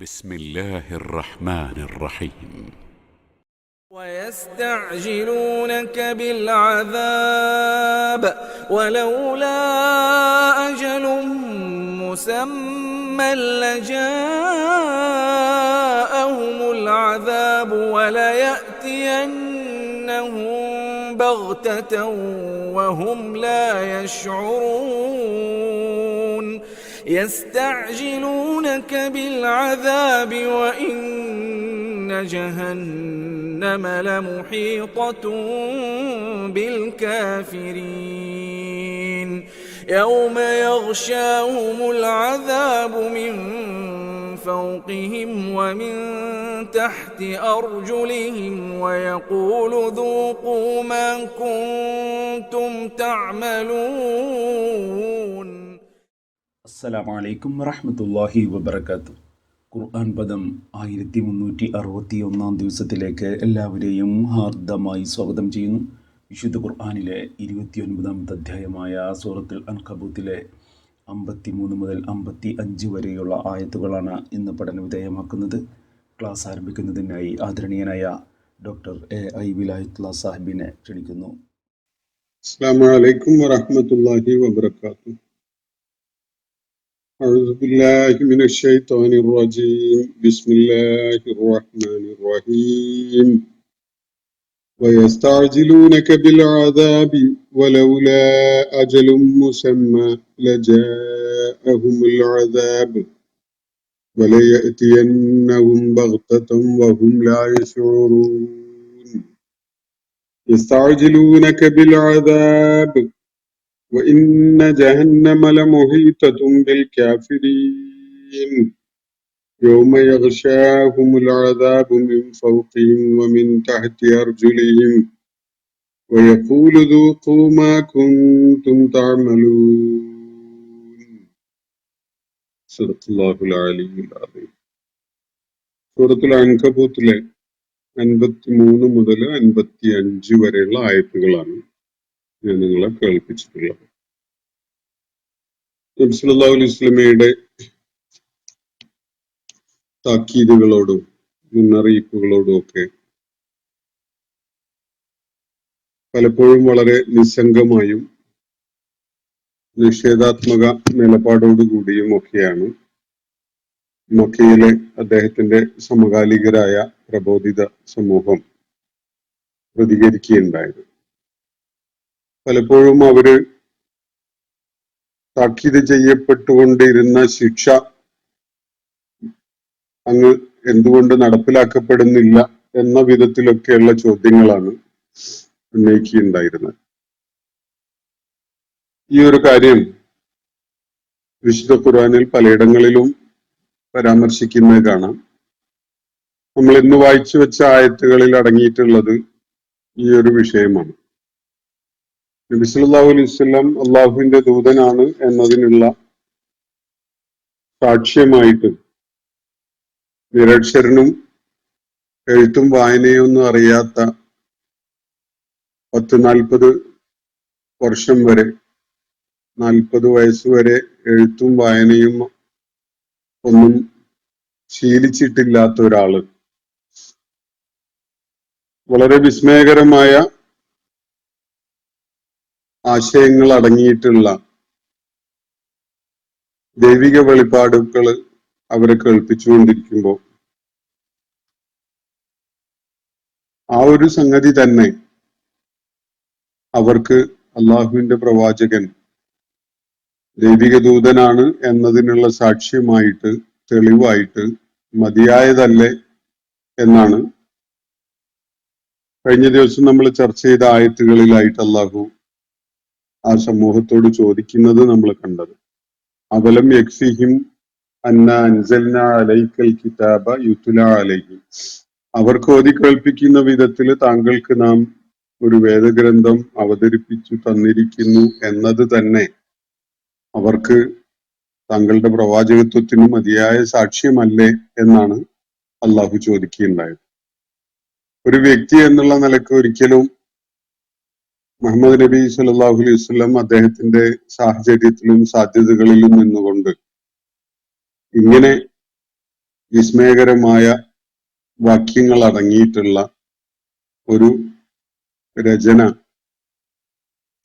بسم الله الرحمن الرحيم ويستعجلونك بالعذاب ولولا أجل مسمى لجاءهم العذاب وليأتينهم بغتة وهم لا يشعرون يستعجلونك بالعذاب وإن جهنم لمحيطة بالكافرين يوم يغشاهم العذاب من فوقهم ومن تحت أرجلهم ويقول ذوقوا ما كنتم تعملون. അസ്സലാമു അലൈക്കും വറഹ്മത്തുള്ളാഹി വബറകാതുഹു. ഖുർആൻ പദം 1361 ദിവസത്തിലേക്ക് എല്ലാവരെയും ഹാർദമായി സ്വാഗതം ചെയ്യുന്നു. വിശുദ്ധ ഖുർആനിലെ 29ാമത്തെ അധ്യായമായ സൂറത്തുൽ അൻകബൂത്തിലെ 53 മുതൽ 55 വരെയുള്ള ആയത്തുകളാണ് ഇന്ന് പഠന വിധേയമാക്കുന്നത്. ക്ലാസ് ആരംഭിക്കുന്നതിനായി ആദരണീയനായ ഡോക്ടർ എ വിലായത്തുള്ള സാഹിബിനെ ക്ഷണിക്കുന്നു. അസ്സലാമു അലൈക്കും വറഹ്മത്തുള്ളാഹി വബറകാതുഹു. أعوذ بالله من الشيطان الرجيم. بسم الله الرحمن الرحيم. ويستعجلونك بالعذاب ولولا أجل مسمى لجاءهم العذاب وليأتينهم بغتة وهم لا يشعرون. يستعجلونك بالعذاب وإن جهنم لمحيطة بالكافرين يوم يغشاهم العذاب من فوقهم ومن تحت أرجلهم ويقول ذوقوا ما كنتم تعملون. صدق الله العلي العظيم. സൂറത്തുൽ അൻകബൂത്തിലെ 53 മുതൽ 55 വരെയുള്ള ആയത്തുകളാണ് ഞാൻ നിങ്ങളെ കേൾപ്പിച്ചിട്ടുള്ളത്. നബി സല്ലല്ലാഹു അലൈഹി വസല്ലമയുടെ താക്കീതുകളോടും മുന്നറിയിപ്പുകളോടും ഒക്കെ പലപ്പോഴും വളരെ നിസ്സംഗമായും നിഷേധാത്മക നിലപാടോടുകൂടിയും ഒക്കെയാണ് മക്കയിലെ അദ്ദേഹത്തിന്റെ സമകാലികരായ പ്രബോധിത സമൂഹം പ്രതികരിക്കുകയുണ്ടായത്. പലപ്പോഴും അവര് താക്കീത് ചെയ്യപ്പെട്ടുകൊണ്ടിരുന്ന ശിക്ഷ അങ്ങ് എന്തുകൊണ്ട് നടപ്പിലാക്കപ്പെടുന്നില്ല എന്ന വിധത്തിലൊക്കെയുള്ള ചോദ്യങ്ങളാണ് ഉന്നയിക്കുകയുണ്ടായിരുന്നത്. ഈ ഒരു കാര്യം വിശുദ്ധ ഖുർആനിൽ പലയിടങ്ങളിലും പരാമർശിക്കുന്നത് കാണാം. നമ്മൾ ഇന്ന് വായിച്ചു വെച്ച ആയത്തുകളിൽ അടങ്ങിയിട്ടുള്ളത് ഈ ഒരു വിഷയമാണ്. നബി സല്ലല്ലാഹു അലൈഹി വസല്ലം അള്ളാഹുവിന്റെ ദൂതനാണ് എന്നതിനുള്ള സാക്ഷ്യമായിട്ട് നിരക്ഷരനും എഴുത്തും വായനയൊന്നും അറിയാത്ത 40 വർഷം വരെ 40 വയസ്സ് വരെ എഴുത്തും വായനയും ഒന്നും ശീലിച്ചിട്ടില്ലാത്ത ഒരാള് വളരെ വിസ്മയകരമായ ആശയങ്ങൾ അടങ്ങിയിട്ടുള്ള ദൈവിക വെളിപ്പാടുകൾ അവരെ കേൾപ്പിച്ചുകൊണ്ടിരിക്കുമ്പോൾ ആ ഒരു സംഗതി തന്നെ അവർക്ക് അള്ളാഹുവിന്റെ പ്രവാചകൻ ദൈവിക ദൂതനാണ് എന്നതിനുള്ള സാക്ഷ്യമായിട്ട് തെളിവായിട്ട് മതിയായതല്ലേ എന്നാണ് കഴിഞ്ഞ ദിവസം നമ്മൾ ചർച്ച ചെയ്ത ആയത്തുകളിലായിട്ട് അള്ളാഹു ആ സമൂഹത്തോട് ചോദിക്കുന്നത് നമ്മൾ കണ്ടത്. അവലം യക്ഫിഹിം അന്ന അൻസൽന അലൈക്കൽ കിതാബ യുത്ല അലൈഹിം. അവർക്ക് ഓതി കേൾപ്പിക്കുന്ന വിധത്തിൽ താങ്കൾക്ക് നാം ഒരു വേദഗ്രന്ഥം അവതരിപ്പിച്ചു തന്നിരിക്കുന്നു എന്നത് തന്നെ അവർക്ക് താങ്കളുടെ പ്രവാചകത്വത്തിന് മതിയായ സാക്ഷ്യമല്ലേ എന്നാണ് അള്ളാഹു ചോദിക്കുകയുണ്ടായത്. ഒരു വ്യക്തി എന്നുള്ള നിലക്ക് ഒരിക്കലും മുഹമ്മദ് നബി സല്ലല്ലാഹു അലൈഹി വസല്ലം അദ്ദേഹത്തിന്റെ സാഹചര്യത്തിലും സാധ്യതകളിലും നിന്നുകൊണ്ട് ഇങ്ങനെ വിസ്മയകരമായ വാക്യങ്ങൾ അടങ്ങിയിട്ടുള്ള ഒരു രചന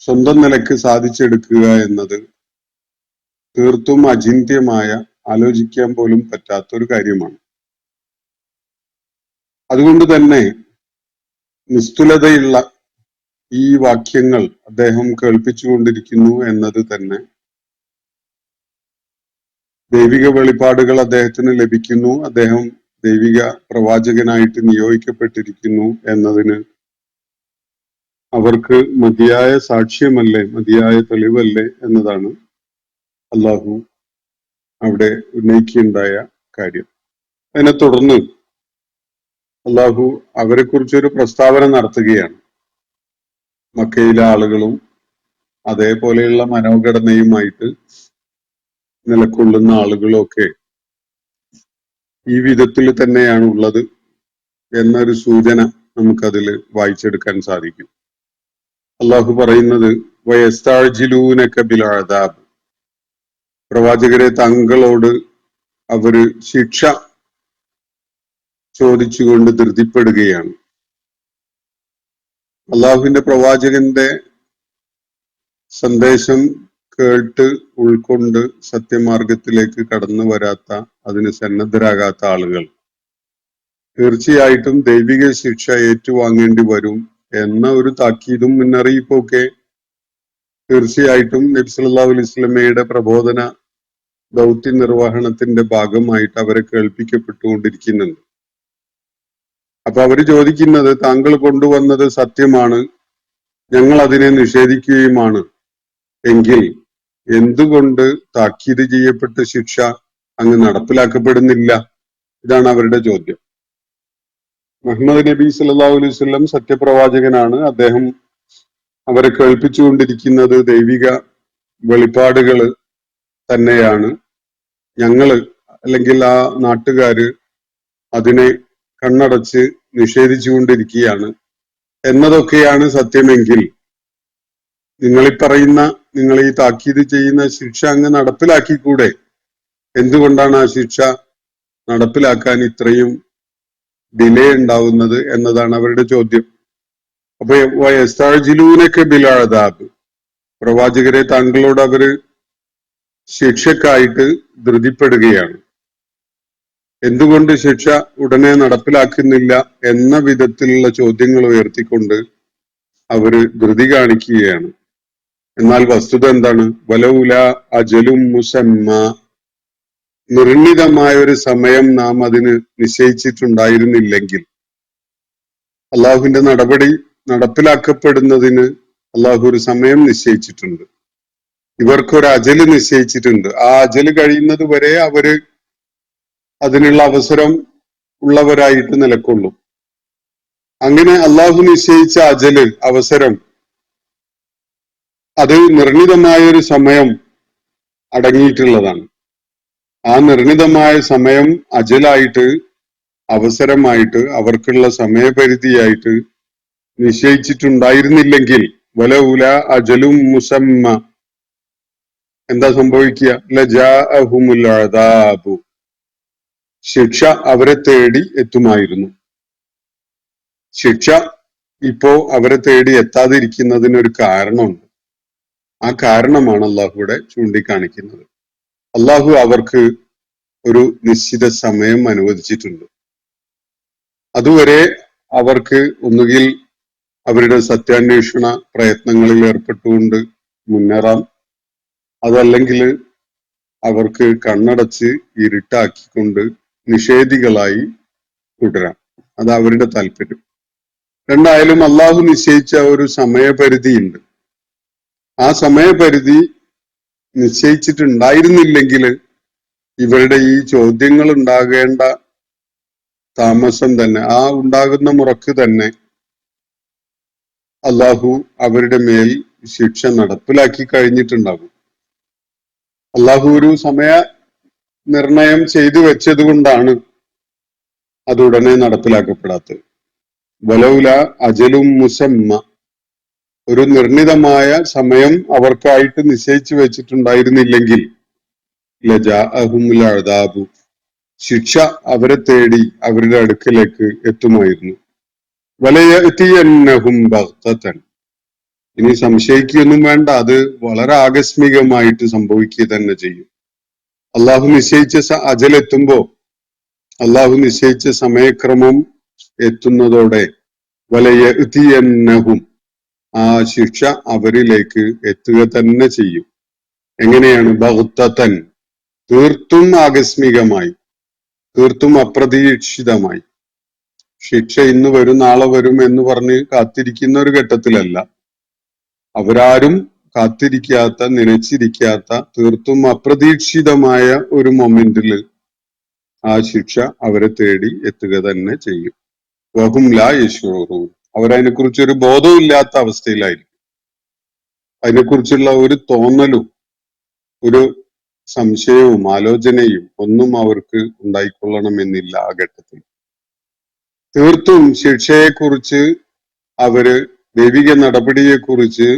സ്വന്തം നിലക്ക് സാധിച്ചെടുക്കുക എന്നത് തീർത്തും അചിന്ത്യമായ, ആലോചിക്കാൻ പോലും പറ്റാത്തൊരു കാര്യമാണ്. അതുകൊണ്ട് തന്നെ നിസ്തുലതയുള്ള ഈ വാക്യങ്ങൾ അദ്ദേഹം കേൾപ്പിച്ചുകൊണ്ടിരിക്കുന്നു എന്നത് തന്നെ ദൈവിക വെളിപ്പാടുകൾ അദ്ദേഹത്തിന് ലഭിക്കുന്നു, അദ്ദേഹം ദൈവിക പ്രവാചകനായിട്ട് നിയോഗിക്കപ്പെട്ടിരിക്കുന്നു എന്നതിന് അവർക്ക് മതിയായ സാക്ഷ്യമല്ലേ, മതിയായ തെളിവല്ലേ എന്നതാണ് അള്ളാഹു അവിടെ ഉന്നയിക്കുകയുണ്ടായ കാര്യം. അതിനെ തുടർന്ന് അള്ളാഹു അവരെ കുറിച്ചൊരു പ്രസ്താവന നടത്തുകയാണ്. മക്കയിലെ ആളുകളും അതേപോലെയുള്ള മനോഘടനയുമായിട്ട് നിലകൊള്ളുന്ന ആളുകളും ഒക്കെ ഈ വിധത്തിൽ തന്നെയാണ് ഉള്ളത് എന്നൊരു സൂചന നമുക്കതിൽ വായിച്ചെടുക്കാൻ സാധിക്കും. അള്ളാഹു പറയുന്നത് വയസ്താജിലൂനക ബിൽ അദാബ്, പ്രവാചകരെ താങ്കളോട് അവര് ശിക്ഷ ചോദിച്ചുകൊണ്ട് ധൃതിപ്പെടുകയാണ്. അള്ളാഹുവിന്റെ പ്രവാചകന്റെ സന്ദേശം കേട്ട് ഉൾക്കൊണ്ട് സത്യമാർഗത്തിലേക്ക് കടന്നു വരാത്ത, അതിന് സന്നദ്ധരാകാത്ത ആളുകൾ തീർച്ചയായിട്ടും ദൈവിക ശിക്ഷ ഏറ്റുവാങ്ങേണ്ടി വരും എന്ന ഒരു താക്കീതും മുന്നറിയിപ്പൊക്കെ തീർച്ചയായിട്ടും നബി സല്ലല്ലാഹു അലൈഹി വസല്ലമയുടെ പ്രബോധന ദൗത്യ നിർവഹണത്തിന്റെ ഭാഗമായിട്ട് അവരെ കേൾപ്പിക്കപ്പെട്ടുകൊണ്ടിരിക്കുന്നുണ്ട്. അപ്പൊ അവര് ചോദിക്കുന്നത്, താങ്കൾ കൊണ്ടുവന്നത് സത്യമാണ്, ഞങ്ങൾ അതിനെ നിഷേധിക്കുകയുമാണ് എങ്കിൽ എന്തുകൊണ്ട് താക്കീത് ചെയ്യപ്പെട്ട ശിക്ഷ അങ്ങ് നടപ്പിലാക്കപ്പെടുന്നില്ല? ഇതാണ് അവരുടെ ചോദ്യം. മുഹമ്മദ് നബി സല്ലല്ലാഹു അലൈഹി വസല്ലം സത്യപ്രവാചകനാണ്. അദ്ദേഹം അവരെ കേൾപ്പിച്ചുകൊണ്ടിരിക്കുന്നത് ദൈവിക വെളിപ്പാടുകൾ തന്നെയാണ്. ഞങ്ങള് അല്ലെങ്കിൽ ആ നാട്ടുകാര് അതിനെ കണ്ണടച്ച് നിഷേധിച്ചുകൊണ്ടിരിക്കുകയാണ് എന്നതൊക്കെയാണ് സത്യമെങ്കിൽ നിങ്ങളീ പറയുന്ന, നിങ്ങൾ ഈ താക്കീത് ചെയ്യുന്ന ശിക്ഷ അങ്ങ് നടപ്പിലാക്കിക്കൂടെ? എന്തുകൊണ്ടാണ് ആ ശിക്ഷ നടപ്പിലാക്കാൻ ഇത്രയും ഡിലേ ഉണ്ടാവുന്നത് എന്നതാണ് അവരുടെ ചോദ്യം. അപ്പൊ വയസ്താജിലൂനക ബിൽ അദാബ്, പ്രവാചകരെ താങ്കളോട് അവര് ശിക്ഷക്കായിട്ട് ധൃതിപ്പെടുകയാണ്. എന്തുകൊണ്ട് ശിക്ഷ ഉടനെ നടപ്പിലാക്കുന്നില്ല എന്ന വിധത്തിലുള്ള ചോദ്യങ്ങൾ ഉയർത്തിക്കൊണ്ട് അവര് ധൃതി കാണിക്കുകയാണ്. എന്നാൽ വസ്തുത എന്താണ്? വലൗല അജലും മുസമ്മ, നിർണിതമായ ഒരു സമയം നാം അതിന് നിശ്ചയിച്ചിട്ടുണ്ടായിരുന്നില്ലെങ്കിൽ, അള്ളാഹുവിന്റെ നടപടി നടപ്പിലാക്കപ്പെടുന്നതിന് അള്ളാഹു ഒരു സമയം നിശ്ചയിച്ചിട്ടുണ്ട്, ഇവർക്കൊരു അജല് നിശ്ചയിച്ചിട്ടുണ്ട്. ആ അജല് കഴിയുന്നത് വരെ അവര് അതിനുള്ള അവസരം ഉള്ളവരായിട്ട് നിലകൊള്ളും. അങ്ങനെ അള്ളാഹു നിശ്ചയിച്ച അജല്, അവസരം, അത് നിർണിതമായ ഒരു സമയം അടങ്ങിയിട്ടുള്ളതാണ്. ആ നിർണിതമായ സമയം അജലായിട്ട്, അവസരമായിട്ട്, അവർക്കുള്ള സമയപരിധിയായിട്ട് നിശ്ചയിച്ചിട്ടുണ്ടായിരുന്നില്ലെങ്കിൽ വലൗല അജലും മുസമ്മ, എന്താ സംഭവിക്കുക? ലജാഅഹുമുൽ അദാബു, ശിക്ഷ അവരെ തേടി എത്തുമായിരുന്നു. ശിക്ഷ ഇപ്പോ അവരെ തേടി എത്താതിരിക്കുന്നതിനൊരു കാരണമുണ്ട്. ആ കാരണമാണ് അള്ളാഹുവിടെ ചൂണ്ടിക്കാണിക്കുന്നത്. അള്ളാഹു അവർക്ക് ഒരു നിശ്ചിത സമയം അനുവദിച്ചിട്ടുണ്ട്. അതുവരെ അവർക്ക് ഒന്നുകിൽ അവരുടെ സത്യാന്വേഷണ പ്രയത്നങ്ങളിൽ ഏർപ്പെട്ടുകൊണ്ട് മുന്നേറാം, അതല്ലെങ്കിൽ അവർക്ക് കണ്ണടച്ച് ഇരുട്ടാക്കിക്കൊണ്ട് നിഷേധികളായി തുടരാം. അത് അവരുടെ താല്പര്യം. രണ്ടായാലും അള്ളാഹു നിശ്ചയിച്ച ഒരു സമയപരിധിയുണ്ട്. ആ സമയപരിധി നിശ്ചയിച്ചിട്ടുണ്ടായിരുന്നില്ലെങ്കിൽ ഇവരുടെ ഈ ചോദ്യങ്ങൾ ഉണ്ടാകേണ്ട താമസം തന്നെ, ആ ഉണ്ടാകുന്ന മുറക്ക് തന്നെ അള്ളാഹു അവരുടെ മേൽ ശിക്ഷ നടപ്പിലാക്കി കഴിഞ്ഞിട്ടുണ്ടാകും. അള്ളാഹു ഒരു സമയ നിർണയം ചെയ്തു വെച്ചത് കൊണ്ടാണ് അത് ഉടനെ നടപ്പിലാക്കപ്പെടാത്തത്. വലൗല അജലും മുസമ്മ, ഒരു നിർണിതമായ സമയം അവർക്കായിട്ട് നിശ്ചയിച്ചു വെച്ചിട്ടുണ്ടായിരുന്നില്ലെങ്കിൽ ലജാഅഹുമുൽ അദാബു, ശിക്ഷ അവരെ തേടി അവരുടെ അടുക്കലേക്ക് എത്തുമായിരുന്നു. വലയഅ്തിയന്നഹും ബഗ്തതൻ. ഇനി സംശയിക്കുകയൊന്നും വേണ്ട, അത് വളരെ ആകസ്മികമായിട്ട് സംഭവിക്കുക തന്നെ ചെയ്യും. അള്ളാഹു നിശ്ചയിച്ച അജലെത്തുമ്പോ, അള്ളാഹു നിശ്ചയിച്ച സമയക്രമം എത്തുന്നതോടെ വലയഅ്തിയന്നഹും, ആ ശിക്ഷ അവരിലേക്ക് എത്തുക തന്നെ ചെയ്യും. എങ്ങനെയാണ്? ബഗ്തതൻ, തീർത്തും ആകസ്മികമായി, തീർത്തും അപ്രതീക്ഷിതമായി. ശിക്ഷ ഇന്ന് വരും നാളെ വരും എന്ന് പറഞ്ഞ് കാത്തിരിക്കുന്ന ഒരു ഘട്ടത്തിലല്ല, അവരാരും കാത്തിരിക്കാത്ത, നനച്ചിരിക്കാത്ത, തീർത്തും അപ്രതീക്ഷിതമായ ഒരു മൊമെന്റിൽ ആ ശിക്ഷ അവരെ തേടി എത്തുക തന്നെ ചെയ്യും. വഹും ലാ യശ്ഉറൂൻ, അവരതിനെക്കുറിച്ചൊരു ബോധവും ഇല്ലാത്ത അവസ്ഥയിലായിരിക്കും. അതിനെക്കുറിച്ചുള്ള ഒരു തോന്നലും ഒരു സംശയവും ആലോചനയും ഒന്നും അവർക്ക് ഉണ്ടായിക്കൊള്ളണമെന്നില്ല ആ ഘട്ടത്തിൽ. തീർത്തും ശിക്ഷയെക്കുറിച്ച് അവര്, ദൈവിക നടപടിയെക്കുറിച്ച്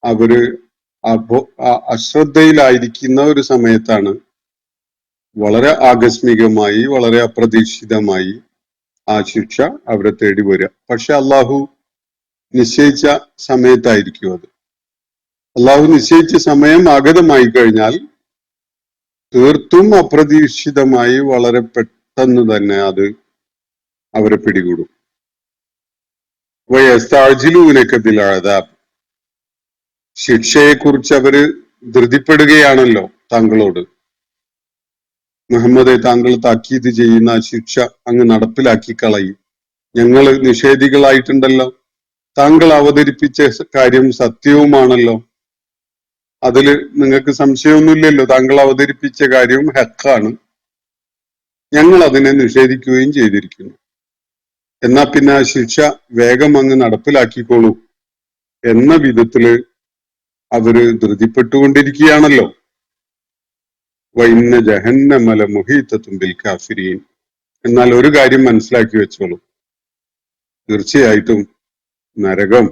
അവര് അശ്രദ്ധയിലായിരിക്കുന്ന ഒരു സമയത്താണ് വളരെ ആകസ്മികമായി, വളരെ അപ്രതീക്ഷിതമായി ആ ശിക്ഷ അവരെ തേടി വരിക. പക്ഷെ അള്ളാഹു നിശ്ചയിച്ച സമയത്തായിരിക്കും അത്. അള്ളാഹു നിശ്ചയിച്ച സമയം ആഗതമായി കഴിഞ്ഞാൽ തീർത്തും അപ്രതീക്ഷിതമായി വളരെ പെട്ടെന്ന് തന്നെ അത് അവരെ പിടികൂടും. വയസ്താജിലൂനക ബിൽ അദാബ്, ശിക്ഷയെക്കുറിച്ച് അവര് ധൃതിപ്പെടുകയാണല്ലോ താങ്കളോട്. മുഹമ്മദെ, താങ്കൾ താക്കീത് ചെയ്യുന്ന ശിക്ഷ അങ്ങ് നടപ്പിലാക്കി കളയും, ഞങ്ങൾ നിഷേധികളായിട്ടുണ്ടല്ലോ, താങ്കൾ അവതരിപ്പിച്ച കാര്യം സത്യവുമാണല്ലോ, അതില് നിങ്ങൾക്ക് സംശയമൊന്നുമില്ലല്ലോ, താങ്കൾ അവതരിപ്പിച്ച കാര്യവും ഹക്കാണ്, ഞങ്ങൾ അതിനെ നിഷേധിക്കുകയും ചെയ്തിരിക്കുന്നു. എന്നാ പിന്നെ ആ ശിക്ഷ വേഗം അങ്ങ് നടപ്പിലാക്കിക്കോളൂ എന്ന വിധത്തില് അവര് ധൃതിപ്പെട്ടുകൊണ്ടിരിക്കുകയാണല്ലോ. വഇന്ന ജഹന്നമ ലമുഹീതത്തുൻ ബിൽ കാഫിരീൻ. എന്നാൽ ഒരു കാര്യം മനസ്സിലാക്കി വെച്ചോളൂ, തീർച്ചയായിട്ടും നരകം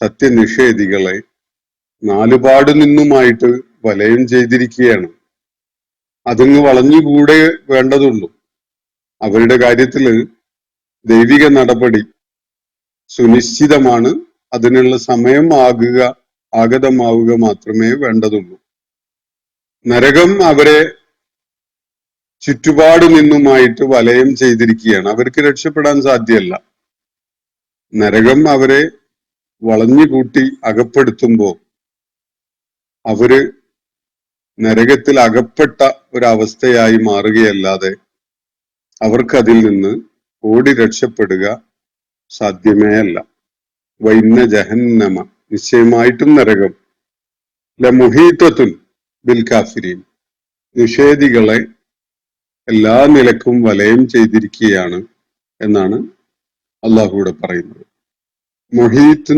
സത്യനിഷേധികളെ നാലുപാട് നിന്നുമായിട്ട് വലയം ചെയ്തിരിക്കുകയാണ്. അതങ്ങ് വളഞ്ഞുകൂടെ വേണ്ടതുള്ളൂ. അവരുടെ കാര്യത്തില് ദൈവിക നടപടി സുനിശ്ചിതമാണ്, അതിനുള്ള സമയം ആഗതമാവുക മാത്രമേ വേണ്ടതുള്ളൂ. നരകം അവരെ ചുറ്റുപാട് നിന്നുമായിട്ട് വലയം ചെയ്തിരിക്കുകയാണ്, അവർക്ക് രക്ഷപ്പെടാൻ സാധ്യമല്ല. നരകം അവരെ വളഞ്ഞുകൂട്ടി അകപ്പെടുത്തുമ്പോ അവര് നരകത്തിൽ അകപ്പെട്ട ഒരവസ്ഥയായി മാറുകയല്ലാതെ അവർക്കതിൽ നിന്ന് ഓടി രക്ഷപ്പെടുക സാധ്യമേ അല്ല. വൈന്ന ജഹന്നമ, നിശ്ചയമായിട്ടും നരകം, ലമുഹീതത്തുൻ ബിൽ കാഫിരീൻ, നിഷേധികളെ എല്ലാ നിലക്കും വലയം ചെയ്തിരിക്കുകയാണ് എന്നാണ് അള്ളാഹുവിടെ പറയുന്നത്. മുഹീത്ത്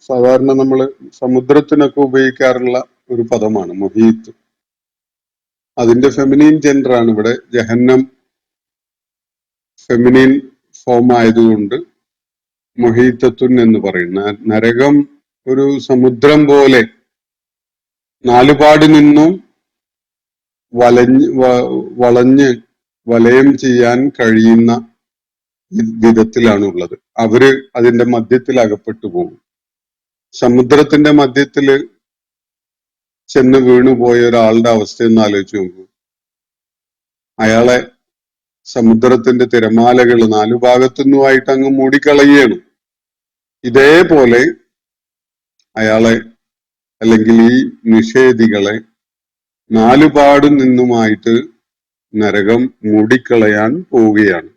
സാധാരണ നമ്മൾ സമുദ്രത്തിനൊക്കെ ഉപയോഗിക്കാറുള്ള ഒരു പദമാണ് മുഹീത്ത്. അതിന്റെ ഫെമിനീൻ ജെൻഡർ ആണ് ഇവിടെ. ജഹന്നം ഫെമിനീൻ ഫോം ആയതുകൊണ്ട് മുഹീത്തത്തുൻ എന്ന് പറയുന്ന നരകം ഒരു സമുദ്രം പോലെ നാലുപാട് നിന്നും വളഞ്ഞ് വലയം ചെയ്യാൻ കഴിയുന്ന വിധത്തിലാണുള്ളത്. അവര് അതിന്റെ മധ്യത്തിൽ അകപ്പെട്ടു പോകും. സമുദ്രത്തിന്റെ മധ്യത്തില് ചെന്ന് വീണുപോയ ഒരാളുടെ അവസ്ഥയൊന്ന് ആലോചിച്ച് നോക്കൂ. അയാളെ സമുദ്രത്തിന്റെ തിരമാലകൾ നാലു ഭാഗത്തുനിന്നുമായിട്ട് അങ്ങ് മൂടിക്കളയുകയാണ്. ഇതേപോലെ അയാളെ, അല്ലെങ്കിൽ ഈ നിഷേധികളെ നാലുപാട് നിന്നുമായിട്ട് നരകം മൂടിക്കളയാൻ പോവുകയാണ്.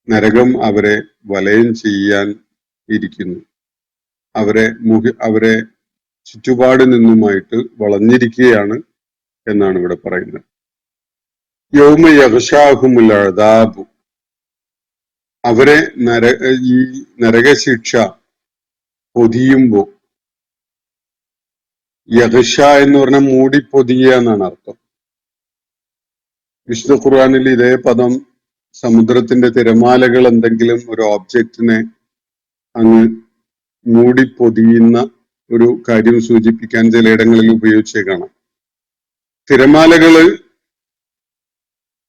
നരകം അവരെ വലയം ചെയ്യാൻ ഇരിക്കുന്നു. അവരെ ചുറ്റുപാട് നിന്നുമായിട്ട് വളഞ്ഞിരിക്കുകയാണ് എന്നാണ് ഇവിടെ പറയുന്നത്. യൗമ യഗ്ശാഹുമുൽ അദാബ്, അവരെ ഈ നരകശിക്ഷ പൊതിയുമ്പോ, യഗ്ശ എന്ന് പറഞ്ഞാൽ മൂടി പൊതിയുക എന്നാണ് അർത്ഥം. വിശുദ്ധ ഖുർആനിൽ ഇതേ പദം സമുദ്രത്തിന്റെ തിരമാലകൾ എന്തെങ്കിലും ഒരു ഓബ്ജക്റ്റിനെ അങ്ങ് മൂടി പൊതിയുന്ന ഒരു കാര്യം സൂചിപ്പിക്കാൻ ചിലയിടങ്ങളിൽ ഉപയോഗിച്ചേ കാണാം. തിരമാലകള്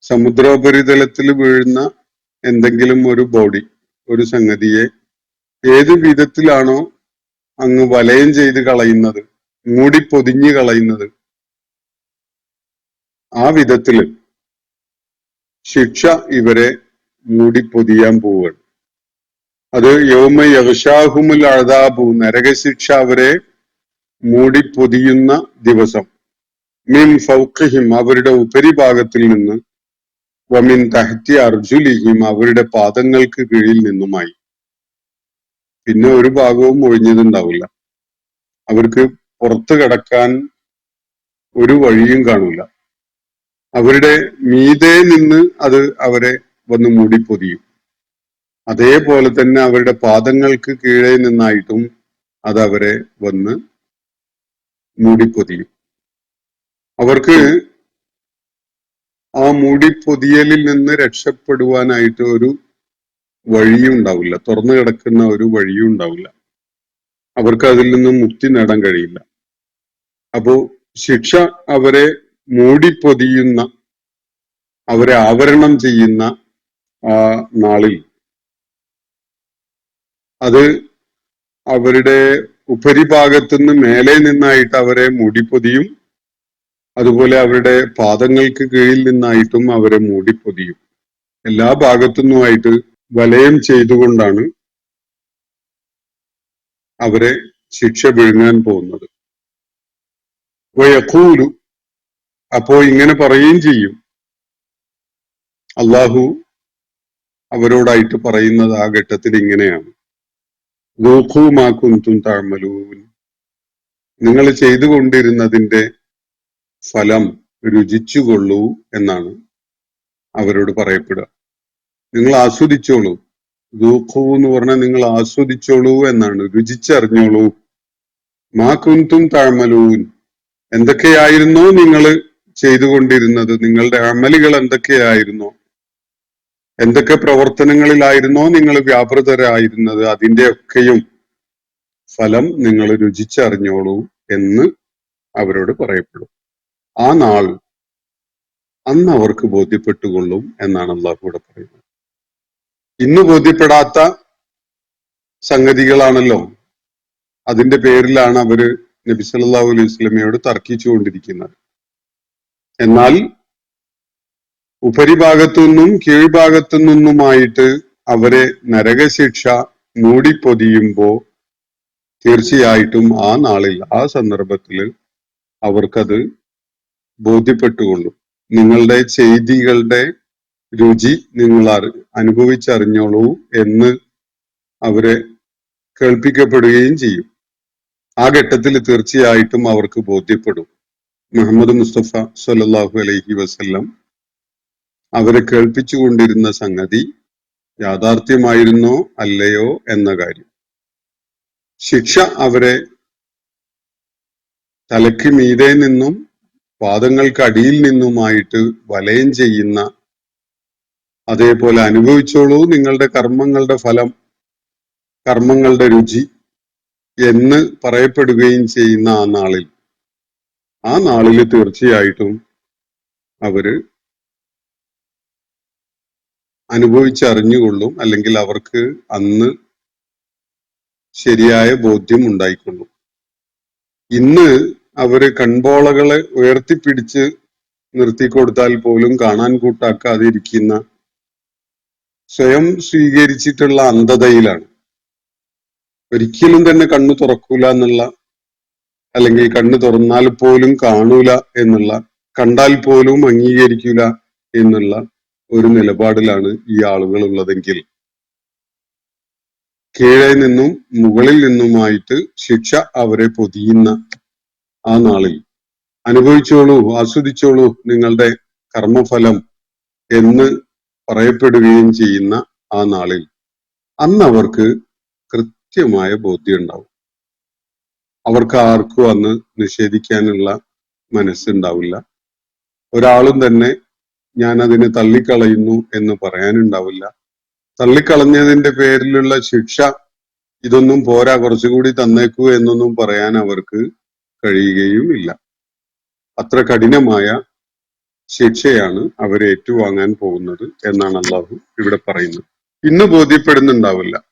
സമുദ്രോപരിതലത്തിൽ വീഴുന്ന എന്തെങ്കിലും ഒരു ബോഡി, ഒരു സംഗതിയെ ഏത് വിധത്തിലാണോ അങ്ങ് വലയം ചെയ്ത് കളയുന്നത്, മൂടി പൊതിഞ്ഞ് കളയുന്നത്, ആ വിധത്തില് ശിക്ഷ ഇവരെ മൂടി പൊതിയാൻ പോവുകയാണ്. അത് യൗമ യഗ്ശാഹുമുൽ അദാബു, നരകശിക്ഷ അവരെ മൂടി പൊതിയുന്ന ദിവസം. മിൻ ഫൗഖിഹിം, അവരുടെ ഉപരിഭാഗത്തിൽ നിന്ന്, വമിൻ തഹ്തി അർജുലിഹിം, അവരുടെ പാദങ്ങൾക്ക് കീഴിൽ നിന്നുമായി. പിന്നെ ഒരു ഭാഗവും ഒഴിഞ്ഞതുണ്ടാവില്ല. അവർക്ക് പുറത്തു കടക്കാൻ ഒരു വഴിയും കാണൂല. അവരുടെ മീതെ നിന്ന് അത് അവരെ വന്ന് മൂടിപ്പൊതിയും. അതേപോലെ തന്നെ അവരുടെ പാദങ്ങൾക്ക് കീഴെ നിന്നായിട്ടും അത് അവരെ വന്ന് മൂടിപ്പൊതിയും. അവർക്ക് ആ മൂടിപ്പൊതിയലിൽ നിന്ന് രക്ഷപ്പെടുവാനായിട്ട് ഒരു വഴിയും ഉണ്ടാവില്ല, തുറന്നു കിടക്കുന്ന ഒരു വഴിയും ഉണ്ടാവില്ല. അവർക്ക് അതിൽ നിന്നും മുക്തി നേടാൻ കഴിയില്ല. അപ്പോ ശിക്ഷ അവരെ മൂടിപ്പൊതിയുന്ന, അവരെ ആവരണം ചെയ്യുന്ന ആ നാളിൽ അത് അവരുടെ ഉപരിഭാഗത്തുനിന്ന് മേലെ നിന്നായിട്ട് അവരെ മൂടിപ്പൊതിയും, അതുപോലെ അവരുടെ പാദങ്ങൾക്ക് കീഴിൽ നിന്നായിട്ടും അവരെ മൂടിപ്പൊതിയും. എല്ലാ ഭാഗത്തുനിന്നുമായിട്ട് വലയം ചെയ്തുകൊണ്ടാണ് അവരെ ശിക്ഷ വിഴുങ്ങാൻ പോകുന്നത്. വയഖൂലു, അപ്പോ ഇങ്ങനെ പറയുകയും ചെയ്യും. അള്ളാഹു അവരോടായിട്ട് പറയുന്നത് ആ ഘട്ടത്തിൽ ഇങ്ങനെയാണ്: ദൂഖൂ മാ കുന്തും തഅമലൂൻ, നിങ്ങൾ ചെയ്തുകൊണ്ടിരുന്നതിന്റെ ഫലം രുചിച്ചുകൊള്ളൂ എന്നാണ് അവരോട് പറയപ്പെടുക. നിങ്ങൾ ആസ്വദിച്ചോളൂ. ദൂഖൂ എന്ന് പറഞ്ഞാൽ നിങ്ങൾ ആസ്വദിച്ചോളൂ എന്നാണ്, രുചിച്ചറിഞ്ഞോളൂ. മാ കുന്തും തഅമലൂൻ, എന്തൊക്കെയായിരുന്നോ നിങ്ങൾ ചെയ്തുകൊണ്ടിരുന്നത്, നിങ്ങളുടെ അമലുകൾ എന്തൊക്കെയായിരുന്നോ, എന്തൊക്കെ പ്രവർത്തനങ്ങളിലായിരുന്നോ നിങ്ങൾ വ്യാപൃതരായിരുന്നത്, അതിന്റെയൊക്കെയും ഫലം നിങ്ങൾ രുചിച്ചറിഞ്ഞോളൂ എന്ന് അവരോട് പറയപ്പെടും. ആ നാൾ അന്ന് അവർക്ക് ബോധ്യപ്പെട്ടുകൊള്ളും എന്നാണ് അള്ളാഹു ഇവിടെ പറയുന്നത്. ഇന്ന് ബോധ്യപ്പെടാത്ത സംഗതികളാണല്ലോ, അതിന്റെ പേരിലാണ് അവര് നബി സല്ലല്ലാഹു അലൈഹി വസല്ലമയോട് തർക്കിച്ചുകൊണ്ടിരിക്കുന്നത്. എന്നാൽ ഉപരിഭാഗത്തു നിന്നും കീഴ്ഭാഗത്തു നിന്നുമായിട്ട് അവരെ നരകശിക്ഷ മൂടിപ്പൊതിയുമ്പോ തീർച്ചയായിട്ടും ആ നാളിൽ, ആ സന്ദർഭത്തിൽ അവർക്കത് ബോധ്യപ്പെട്ടുകൊള്ളും. നിങ്ങളുടെ ചെയ്തികളുടെ രുചി നിങ്ങൾ അനുഭവിച്ചറിഞ്ഞോളൂ എന്ന് അവരെ കേൾപ്പിക്കപ്പെടുകയും ചെയ്യും. ആ ഘട്ടത്തിൽ തീർച്ചയായിട്ടും അവർക്ക് ബോധ്യപ്പെടും. മുഹമ്മദ് മുസ്തഫ സല്ലല്ലാഹു അലൈഹി വസല്ലം അവരെ കേൾപ്പിച്ചുകൊണ്ടിരുന്ന സംഗതി യാഥാർത്ഥ്യമായിരുന്നോ അല്ലയോ എന്ന കാര്യം. ശിക്ഷ അവരെ തലയ്ക്ക് മീതെ നിന്നും പാദങ്ങൾക്ക് അടിയിൽ നിന്നുമായിട്ട് വലയം ചെയ്യുന്ന, അതേപോലെ അനുഭവിച്ചോളൂ നിങ്ങളുടെ കർമ്മങ്ങളുടെ ഫലം, കർമ്മങ്ങളുടെ രുചി എന്ന് പറയപ്പെടുകയും ചെയ്യുന്ന ആ നാളിൽ തീർച്ചയായിട്ടും അവര് അനുഭവിച്ചറിഞ്ഞുകൊള്ളും, അല്ലെങ്കിൽ അവർക്ക് അന്ന് ശരിയായ ബോധ്യം ഉണ്ടായിക്കൊള്ളും. ഇന്ന് അവര് കൺപോളകളെ ഉയർത്തിപ്പിടിച്ച് നിർത്തിക്കൊടുത്താൽ പോലും കാണാൻ കൂട്ടാക്കാതിരിക്കുന്ന, സ്വയം സ്വീകരിച്ചിട്ടുള്ള അന്ധതയിലാണ്. ഒരിക്കലും തന്നെ കണ്ണു തുറക്കൂല എന്നുള്ള, അല്ലെങ്കിൽ കണ്ണു തുറന്നാൽ പോലും കാണൂല എന്നുള്ള, കണ്ടാൽ പോലും അംഗീകരിക്കൂല എന്നുള്ള ഒരു നിലപാടിലാണ് ഈ ആളുകൾ ഉള്ളതെങ്കിൽ, കീഴെ നിന്നും മുകളിൽ നിന്നുമായിട്ട് ശിക്ഷ അവരെ പൊതിയുന്ന ആ നാളിൽ അനുഭവിച്ചോളൂ, ആസ്വദിച്ചോളൂ നിങ്ങളുടെ കർമ്മഫലം എന്ന് പറയപ്പെടുകയും ചെയ്യുന്ന ആ നാളിൽ അന്ന് അവർക്ക് കൃത്യമായ ബോധ്യം ഉണ്ടാവും. അവർക്ക് ആർക്കും അന്ന് നിഷേധിക്കാനുള്ള മനസ്സുണ്ടാവില്ല. ഒരാളും തന്നെ ഞാൻ അതിനെ തള്ളിക്കളയുന്നു എന്ന് പറയാനുണ്ടാവില്ല. തള്ളിക്കളഞ്ഞതിന്റെ പേരിലുള്ള ശിക്ഷ ഇതൊന്നും പോരാ, കുറച്ചുകൂടി തന്നേക്കൂ എന്നൊന്നും പറയാൻ അവർക്ക് കഴിയുകയും ഇല്ല. അത്ര കഠിനമായ ശിക്ഷയാണ് അവർ ഏറ്റുവാങ്ങാൻ പോകുന്നത് എന്നാണ് അള്ളാഹു ഇവിടെ പറയുന്നത്. ഇന്ന് ബോധ്യപ്പെടുന്നുണ്ടാവില്ല.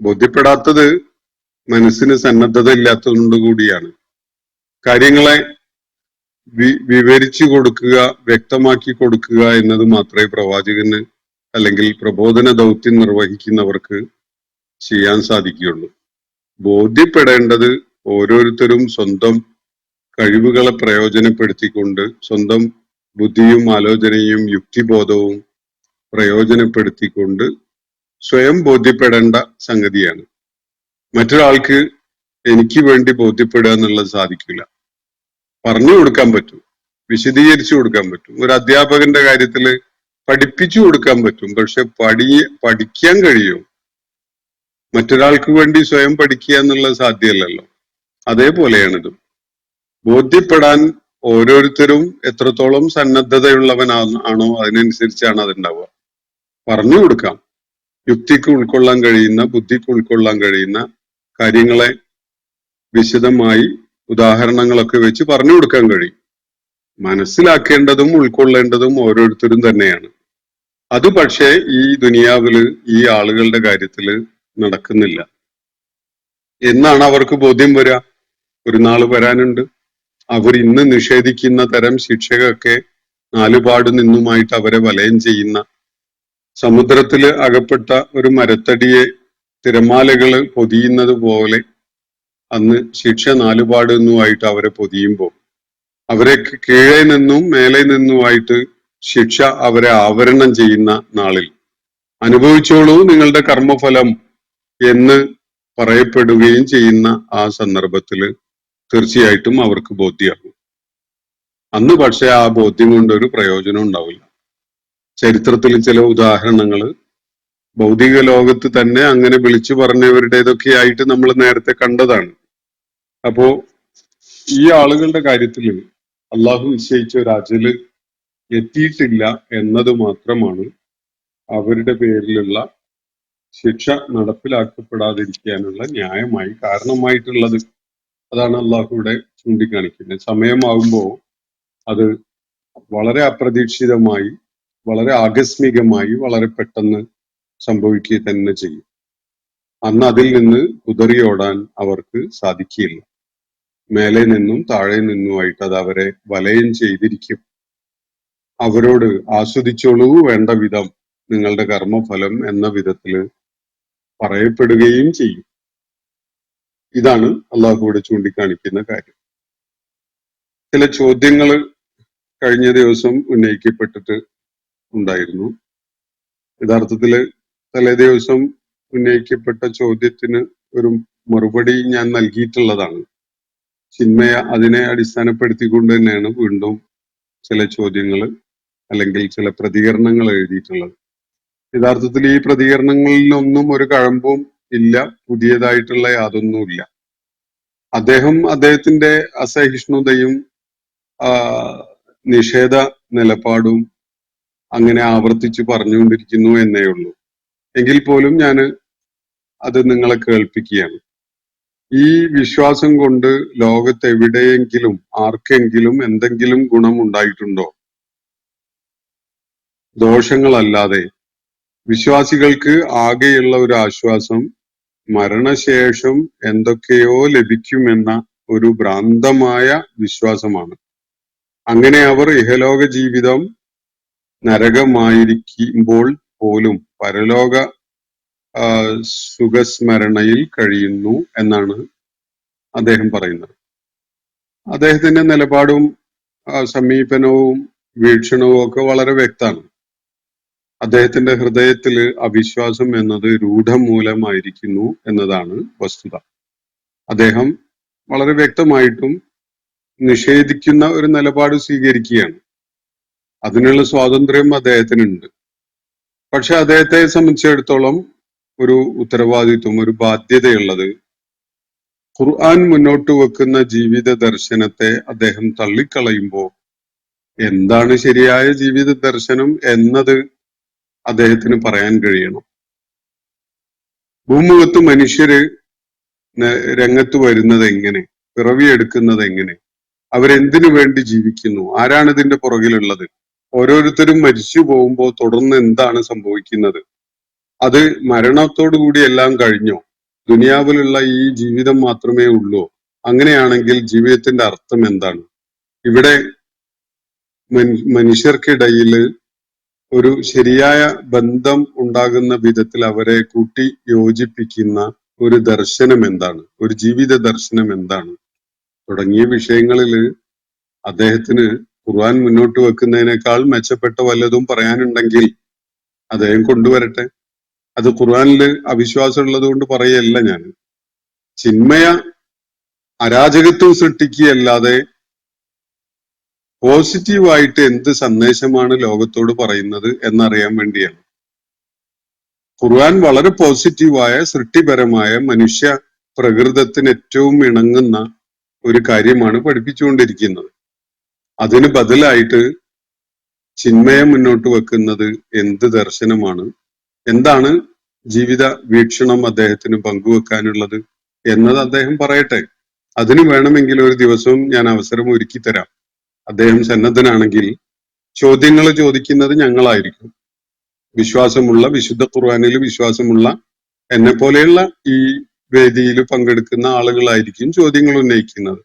ബോധ്യപ്പെടാത്തത് മനസ്സിന് സന്നദ്ധത ഇല്ലാത്തതുകൊണ്ട് കൂടിയാണ്. കാര്യങ്ങളെ വിവരിച്ചു കൊടുക്കുക, വ്യക്തമാക്കി കൊടുക്കുക എന്നത് മാത്രമേ പ്രവാചകന് അല്ലെങ്കിൽ പ്രബോധന ദൗത്യം നിർവഹിക്കുന്നവർക്ക് ചെയ്യാൻ സാധിക്കുകയുള്ളൂ. ബോധ്യപ്പെടേണ്ടത് ഓരോരുത്തരും സ്വന്തം കഴിവുകളെ പ്രയോജനപ്പെടുത്തിക്കൊണ്ട്, സ്വന്തം ബുദ്ധിയും ആലോചനയും യുക്തിബോധവും പ്രയോജനപ്പെടുത്തിക്കൊണ്ട് സ്വയം ബോധ്യപ്പെടേണ്ട സംഗതിയാണ്. മറ്റൊരാൾക്ക് എനിക്ക് വേണ്ടി ബോധ്യപ്പെടുക എന്നുള്ളത് സാധിക്കില്ല. പറഞ്ഞു കൊടുക്കാൻ പറ്റും, വിശദീകരിച്ചു കൊടുക്കാൻ പറ്റും. ഒരു അധ്യാപകന്റെ കാര്യത്തില് പഠിപ്പിച്ചു കൊടുക്കാൻ പറ്റും. പക്ഷെ പഠിക്കാൻ കഴിയും. മറ്റൊരാൾക്ക് വേണ്ടി സ്വയം പഠിക്കുക എന്നുള്ളത് സാധ്യമല്ലല്ലോ. അതേപോലെയാണിതും. ബോധ്യപ്പെടാൻ ഓരോരുത്തരും എത്രത്തോളം സന്നദ്ധതയുള്ളവനാണോ അതിനനുസരിച്ചാണ് അതുണ്ടാവുക. പറഞ്ഞു കൊടുക്കാം. യുക്തിക്ക് ഉൾക്കൊള്ളാൻ കഴിയുന്ന, ബുദ്ധിക്ക് ഉൾക്കൊള്ളാൻ കഴിയുന്ന കാര്യങ്ങളെ വിശദമായി ഉദാഹരണങ്ങളൊക്കെ വെച്ച് പറഞ്ഞു കൊടുക്കാൻ കഴിയും. മനസ്സിലാക്കേണ്ടതും ഉൾക്കൊള്ളേണ്ടതും ഓരോരുത്തരും തന്നെയാണ്. അത് പക്ഷേ ഈ ദുനിയാവില് ഈ ആളുകളുടെ കാര്യത്തില് നടക്കുന്നില്ല. എന്നാണ് അവർക്ക് ബോധ്യം വരിക? ഒരു നാള് വരാനുണ്ട്. അവർ ഇന്ന് നിഷേധിക്കുന്ന തരം ശിക്ഷയൊക്കെ നാലുപാട് നിന്നുമായിട്ട് അവരെ വലയം ചെയ്യുന്ന, സമുദ്രത്തില് അകപ്പെട്ട ഒരു മരത്തടിയെ തിരമാലകള് പൊതിയുന്നത് പോലെ അന്ന് ശിക്ഷ നാലുപാട് നിന്നുമായിട്ട് അവരെ പൊതിയുമ്പോൾ, അവരെ കീഴെ നിന്നും മേലെ നിന്നുമായിട്ട് ശിക്ഷ അവരെ ആവരണം ചെയ്യുന്ന നാളിൽ അനുഭവിച്ചോളൂ നിങ്ങളുടെ കർമ്മഫലം എന്ന് പറയപ്പെടുകയും ചെയ്യുന്ന ആ സന്ദർഭത്തില് തീർച്ചയായിട്ടും അവർക്ക് ബോധ്യമാകും. അന്ന് പക്ഷെ ആ ബോധ്യം കൊണ്ട് ഒരു പ്രയോജനം ഉണ്ടാവില്ല. ചരിത്രത്തിൽ ചില ഉദാഹരണങ്ങള് ഭൗതിക ലോകത്ത് തന്നെ അങ്ങനെ വിളിച്ചു പറഞ്ഞവരുടേതൊക്കെ ആയിട്ട് നമ്മൾ നേരത്തെ കണ്ടതാണ്. അപ്പോ ഈ ആളുകളുടെ കാര്യത്തില് അള്ളാഹു നിശ്ചയിച്ച ഒരു അജല് എത്തിയിട്ടില്ല എന്നത് മാത്രമാണ് അവരുടെ പേരിലുള്ള ശിക്ഷ നടപ്പിലാക്കപ്പെടാതിരിക്കാനുള്ള ന്യായമായി കാരണമായിട്ടുള്ളത്. അതാണ് അള്ളാഹു ഇവിടെ ചൂണ്ടിക്കാണിക്കുന്നത്. സമയമാകുമ്പോൾ അത് വളരെ അപ്രതീക്ഷിതമായി, വളരെ ആകസ്മികമായി, വളരെ പെട്ടെന്ന് സംഭവിക്കുക തന്നെ ചെയ്യും. അന്ന് അതിൽ നിന്ന് കുതറിയോടാൻ അവർക്ക് സാധിക്കില്ല. മേലെ നിന്നും താഴെ നിന്നുമായിട്ട് അത് അവരെ വലയം ചെയ്തിരിക്കും. അവരോട് ആസ്വദിച്ചോളൂ വേണ്ട വിധം നിങ്ങളുടെ കർമ്മഫലം എന്ന വിധത്തില് പറയപ്പെടുകയും ചെയ്യും. ഇതാണ് അള്ളാഹുവിടെ ചൂണ്ടിക്കാണിക്കുന്ന കാര്യം. ചില ചോദ്യങ്ങൾ കഴിഞ്ഞ ദിവസം ഉന്നയിക്കപ്പെട്ടിട്ട് ഉണ്ടായിരുന്നു. യഥാർത്ഥത്തില് തലേ ദിവസം ഉന്നയിക്കപ്പെട്ട ചോദ്യത്തിന് ഒരു മറുപടി ഞാൻ നൽകിയിട്ടുള്ളതാണ്. ചിന്മയ അതിനെ അടിസ്ഥാനപ്പെടുത്തിക്കൊണ്ട് തന്നെയാണ് വീണ്ടും ചില ചോദ്യങ്ങൾ അല്ലെങ്കിൽ ചില പ്രതികരണങ്ങൾ എഴുതിയിട്ടുള്ളത്. യഥാർത്ഥത്തിൽ ഈ പ്രതികരണങ്ങളിലൊന്നും ഒരു കഴമ്പും ഇല്ല, പുതിയതായിട്ടുള്ള യാതൊന്നുമില്ല. അദ്ദേഹത്തിന്റെ അസഹിഷ്ണുതയും നിഷേധ നിലപാടും അങ്ങനെ ആവർത്തിച്ച് പറഞ്ഞുകൊണ്ടിരിക്കുന്നു എന്നേ ഉള്ളൂ. എങ്കിൽ പോലും ഞാൻ അത് നിങ്ങളെ കേൾപ്പിക്കുകയാണ്. ഈ വിശ്വാസം കൊണ്ട് ലോകത്ത് എവിടെയെങ്കിലും ആർക്കെങ്കിലും എന്തെങ്കിലും ഗുണം ഉണ്ടായിട്ടുണ്ടോ? ദോഷങ്ങളല്ലാതെ. വിശ്വാസികൾക്ക് ആകെയുള്ള ഒരു ആശ്വാസം മരണശേഷം എന്തൊക്കെയോ ലഭിക്കുമെന്ന ഒരു ഭ്രാന്തമായ വിശ്വാസമാണ്. അങ്ങനെ അവർ ഇഹലോക ജീവിതം നരകമായിരിക്കുമ്പോൾ പോലും പരലോക സുഖസ്മരണയിൽ കഴിയുന്നു എന്നാണ് അദ്ദേഹം പറയുന്നത്. അദ്ദേഹത്തിന്റെ നിലപാടും സമീപനവും വീക്ഷണവും ഒക്കെ വളരെ വ്യക്തമാണ്. അദ്ദേഹത്തിന്റെ ഹൃദയത്തില് അവിശ്വാസം എന്നത് രൂഢമൂലമായിരിക്കുന്നു എന്നതാണ് വസ്തുത. അദ്ദേഹം വളരെ വ്യക്തമായിട്ടും നിഷേധിക്കുന്ന ഒരു നിലപാട് സ്വീകരിക്കുകയാണ്. അതിനുള്ള സ്വാതന്ത്ര്യം അദ്ദേഹത്തിനുണ്ട്. പക്ഷെ അദ്ദേഹത്തെ സംബന്ധിച്ചിടത്തോളം ഒരു ഉത്തരവാദിത്വം, ഒരു ബാധ്യതയുള്ളത് ഖുർആൻ മുന്നോട്ട് വെക്കുന്ന ജീവിത ദർശനത്തെ അദ്ദേഹം തള്ളിക്കളയുമ്പോൾ എന്താണ് ശരിയായ ജീവിത ദർശനം എന്നത് അദ്ദേഹത്തിന് പറയാൻ കഴിയണം. ഭൂമുഖത്ത് മനുഷ്യര് രംഗത്ത് വരുന്നത് എങ്ങനെ, പിറവിയെടുക്കുന്നത് എങ്ങനെ, അവരെന്തിനു വേണ്ടി ജീവിക്കുന്നു? ആരാണ് ഇതിന്റെ പുറകിലുള്ളത്? ഓരോരുത്തരും മരിച്ചു പോകുമ്പോൾ തുടർന്ന് എന്താണ് സംഭവിക്കുന്നത്? അത് മരണത്തോടു കൂടി എല്ലാം കഴിഞ്ഞോ? ദുനിയാവിലുള്ള ഈ ജീവിതം മാത്രമേ ഉള്ളൂ? അങ്ങനെയാണെങ്കിൽ ജീവിതത്തിന്റെ അർത്ഥം എന്താണ്? ഇവിടെ മനുഷ്യർക്കിടയിൽ ഒരു ശരിയായ ബന്ധം ഉണ്ടാകുന്ന വിധത്തിൽ അവരെ കൂട്ടി യോജിപ്പിക്കുന്ന ഒരു ദർശനം എന്താണ്? ഒരു ജീവിത ദർശനം എന്താണ്? തുടങ്ങിയ വിഷയങ്ങളിൽ അദ്ദേഹത്തിന് ഖുർആൻ മുന്നോട്ട് വെക്കുന്നതിനേക്കാൾ മെച്ചപ്പെട്ട വല്ലതും പറയാനുണ്ടെങ്കിൽ അദ്ദേഹം കൊണ്ടുവരട്ടെ. അത് ഖുർആനിൽ അവിശ്വാസം ഉള്ളത് കൊണ്ട് പറയല്ല ഞാൻ. ചിന്മയ അരാജകത്വം സൃഷ്ടിക്കുകയല്ലാതെ പോസിറ്റീവായിട്ട് എന്ത് സന്ദേശമാണ് ലോകത്തോട് പറയുന്നത് എന്നറിയാൻ വേണ്ടിയാണ്. ഖുർആൻ വളരെ പോസിറ്റീവായ സൃഷ്ടിപരമായ മനുഷ്യ പ്രകൃതത്തിന് ഏറ്റവും ഇണങ്ങുന്ന ഒരു കാര്യമാണ് പഠിപ്പിച്ചുകൊണ്ടിരിക്കുന്നത്. അതിന് ബദലായിട്ട് ചിന്മയം മുന്നോട്ട് വെക്കുന്നത് എന്ത് ദർശനമാണ്? എന്താണ് ജീവിത വീക്ഷണം അദ്ദേഹത്തിന് പങ്കുവെക്കാനുള്ളത് എന്നത് അദ്ദേഹം പറയട്ടെ. അതിന് വേണമെങ്കിൽ ഒരു ദിവസവും ഞാൻ അവസരം ഒരുക്കി തരാം. അദ്ദേഹം സന്നദ്ധനാണെങ്കിൽ ചോദ്യങ്ങൾ ചോദിക്കുന്നത് ഞങ്ങളായിരിക്കും. വിശ്വാസമുള്ള, വിശുദ്ധ ഖുർആനിൽ വിശ്വാസമുള്ള എന്നെ പോലെയുള്ള ഈ വേദിയിൽ പങ്കെടുക്കുന്ന ആളുകളായിരിക്കും ചോദ്യങ്ങൾ ഉന്നയിക്കുന്നത്.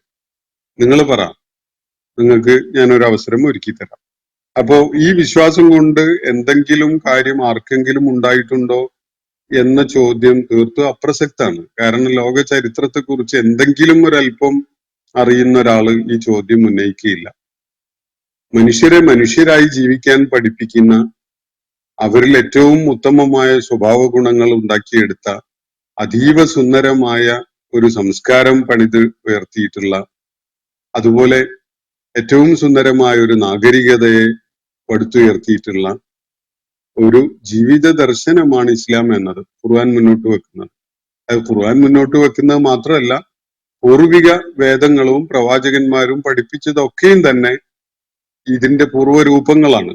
നിങ്ങൾ പറ, നിങ്ങൾക്ക് ഞാനൊരു അവസരം ഒരുക്കി തരാം. അപ്പോ ഈ വിശ്വാസം കൊണ്ട് എന്തെങ്കിലും കാര്യം ആർക്കെങ്കിലും ഉണ്ടായിട്ടുണ്ടോ എന്ന ചോദ്യം തീർത്തും അപ്രസക്താണ്. കാരണം ലോക ചരിത്രത്തെക്കുറിച്ച് എന്തെങ്കിലും ഒരല്പം അറിയുന്ന ഒരാള് ഈ ചോദ്യം ഉന്നയിക്കുകയില്ല. മനുഷ്യരെ മനുഷ്യരായി ജീവിക്കാൻ പഠിപ്പിക്കുന്ന, അവരിൽ ഏറ്റവും ഉത്തമമായ സ്വഭാവ ഗുണങ്ങൾ ഉണ്ടാക്കിയെടുത്ത, അതീവ സുന്ദരമായ ഒരു സംസ്കാരം പണിത് ഉയർത്തിയിട്ടുള്ള, അതുപോലെ ഏറ്റവും സുന്ദരമായ ഒരു നാഗരികതയെ പടുത്തുയർത്തിയിട്ടുള്ള ഒരു ജീവിത ദർശനമാണ് ഇസ്ലാം എന്നത് ഖുർആൻ മുന്നോട്ട് വെക്കുന്നത്. അത് ഖുർആൻ മുന്നോട്ട് വെക്കുന്നത് മാത്രമല്ല, പൂർവിക വേദങ്ങളും പ്രവാചകന്മാരും പഠിപ്പിച്ചതൊക്കെയും തന്നെ ഇതിന്റെ പൂർവ്വരൂപങ്ങളാണ്.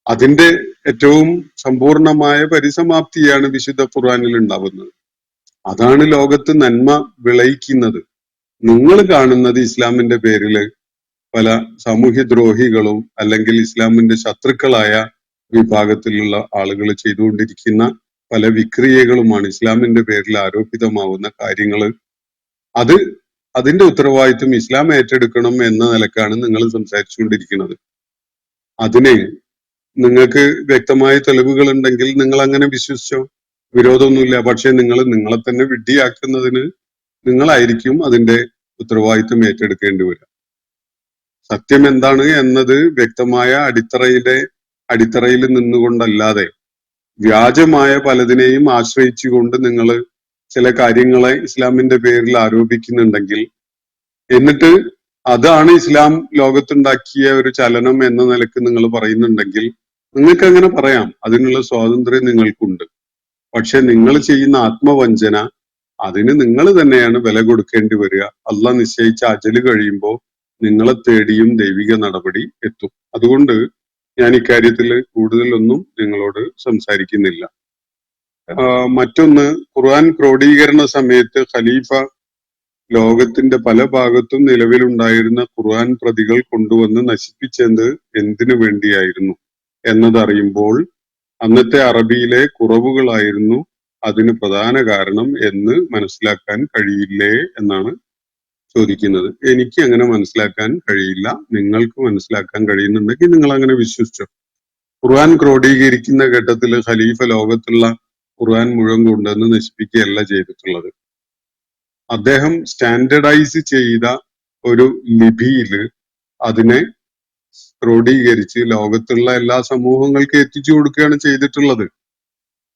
അതിന്റെ ഏറ്റവും സമ്പൂർണമായ പരിസമാപ്തിയാണ് വിശുദ്ധ ഖുർആനിൽ ഉണ്ടാവുന്നത്. അതാണ് ലോകത്ത് നന്മ വിളയിക്കുന്നത്. നിങ്ങൾ കാണുന്നത് ഇസ്ലാമിന്റെ പേരില് പല സാമൂഹ്യദ്രോഹികളും അല്ലെങ്കിൽ ഇസ്ലാമിന്റെ ശത്രുക്കളായ വിഭാഗത്തിലുള്ള ആളുകൾ ചെയ്തുകൊണ്ടിരിക്കുന്ന പല വിക്രിയകളുമാണ് ഇസ്ലാമിന്റെ പേരിൽ ആരോപിതമാവുന്ന കാര്യങ്ങള്. അതിന്റെ ഉത്തരവാദിത്വം ഇസ്ലാം ഏറ്റെടുക്കണം എന്ന നിലക്കാണ് നിങ്ങൾ സംസാരിച്ചുകൊണ്ടിരിക്കുന്നത്. അതിന് നിങ്ങൾക്ക് വ്യക്തമായ തെളിവുകൾ ഉണ്ടെങ്കിൽ നിങ്ങൾ അങ്ങനെ വിശ്വസിച്ചോ, വിരോധമൊന്നുമില്ല. പക്ഷെ നിങ്ങളെ തന്നെ വിഡ്ഢിയാക്കുന്നതിന് നിങ്ങളായിരിക്കും അതിന്റെ ഉത്തരവാദിത്വം ഏറ്റെടുക്കേണ്ടി വരിക. സത്യം എന്താണ് എന്നത് വ്യക്തമായ അടിത്തറയിൽ നിന്നുകൊണ്ടല്ലാതെ വ്യാജമായ പലതിനെയും ആശ്രയിച്ചുകൊണ്ട് നിങ്ങൾ ചില കാര്യങ്ങളെ ഇസ്ലാമിന്റെ പേരിൽ ആരോപിക്കുന്നുണ്ടെങ്കിൽ, എന്നിട്ട് അതാണ് ഇസ്ലാം ലോകത്തുണ്ടാക്കിയ ഒരു ചലനം എന്ന നിലക്ക് നിങ്ങൾ പറയുന്നുണ്ടെങ്കിൽ നിങ്ങൾക്ക് അങ്ങനെ പറയാം. അതിനുള്ള സ്വാതന്ത്ര്യം നിങ്ങൾക്കുണ്ട്. പക്ഷെ നിങ്ങൾ ചെയ്യുന്ന ആത്മവഞ്ചന, അതിന് നിങ്ങൾ തന്നെയാണ് വില കൊടുക്കേണ്ടി വരിക. അള്ളാഹ് നിശ്ചയിച്ച അജല് കഴിയുമ്പോൾ നിങ്ങളെ തേടിയും ദൈവിക നടപടി എത്തും. അതുകൊണ്ട് ഞാൻ ഇക്കാര്യത്തിൽ കൂടുതലൊന്നും നിങ്ങളോട് സംസാരിക്കുന്നില്ല. മറ്റൊന്ന്, ഖുർആൻ ക്രോഡീകരണ സമയത്ത് ഖലീഫ ലോകത്തിന്റെ പല ഭാഗത്തും നിലവിലുണ്ടായിരുന്ന ഖുർആൻ പ്രതികൾ കൊണ്ടുവന്ന് നശിപ്പിച്ചത് എന്തിനു വേണ്ടിയായിരുന്നു എന്നതറിയുമ്പോൾ അന്നത്തെ അറബിയിലെ കുറവുകളായിരുന്നു അതിന് പ്രധാന കാരണം എന്ന് മനസ്സിലാക്കാൻ കഴിയില്ലേ എന്നാണ് ചോദിക്കുന്നത്. എനിക്ക് അങ്ങനെ മനസ്സിലാക്കാൻ കഴിയില്ല. നിങ്ങൾക്ക് മനസ്സിലാക്കാൻ കഴിയുന്നുണ്ടെങ്കിൽ നിങ്ങൾ അങ്ങനെ വിശ്വസിച്ചോ. ഖുർആൻ ക്രോഡീകരിക്കുന്ന ഘട്ടത്തിൽ ഖലീഫ ലോകത്തുള്ള ഖുർആൻ മുഴുവൻ കൊണ്ടുവന്ന് നശിപ്പിക്കുകയല്ല ചെയ്തിട്ടുള്ളത്. അദ്ദേഹം സ്റ്റാൻഡർഡൈസ് ചെയ്ത ഒരു ലിപിയില് അതിനെ ക്രോഡീകരിച്ച് ലോകത്തുള്ള എല്ലാ സമൂഹങ്ങൾക്കും എത്തിച്ചു കൊടുക്കുകയാണ് ചെയ്തിട്ടുള്ളത്.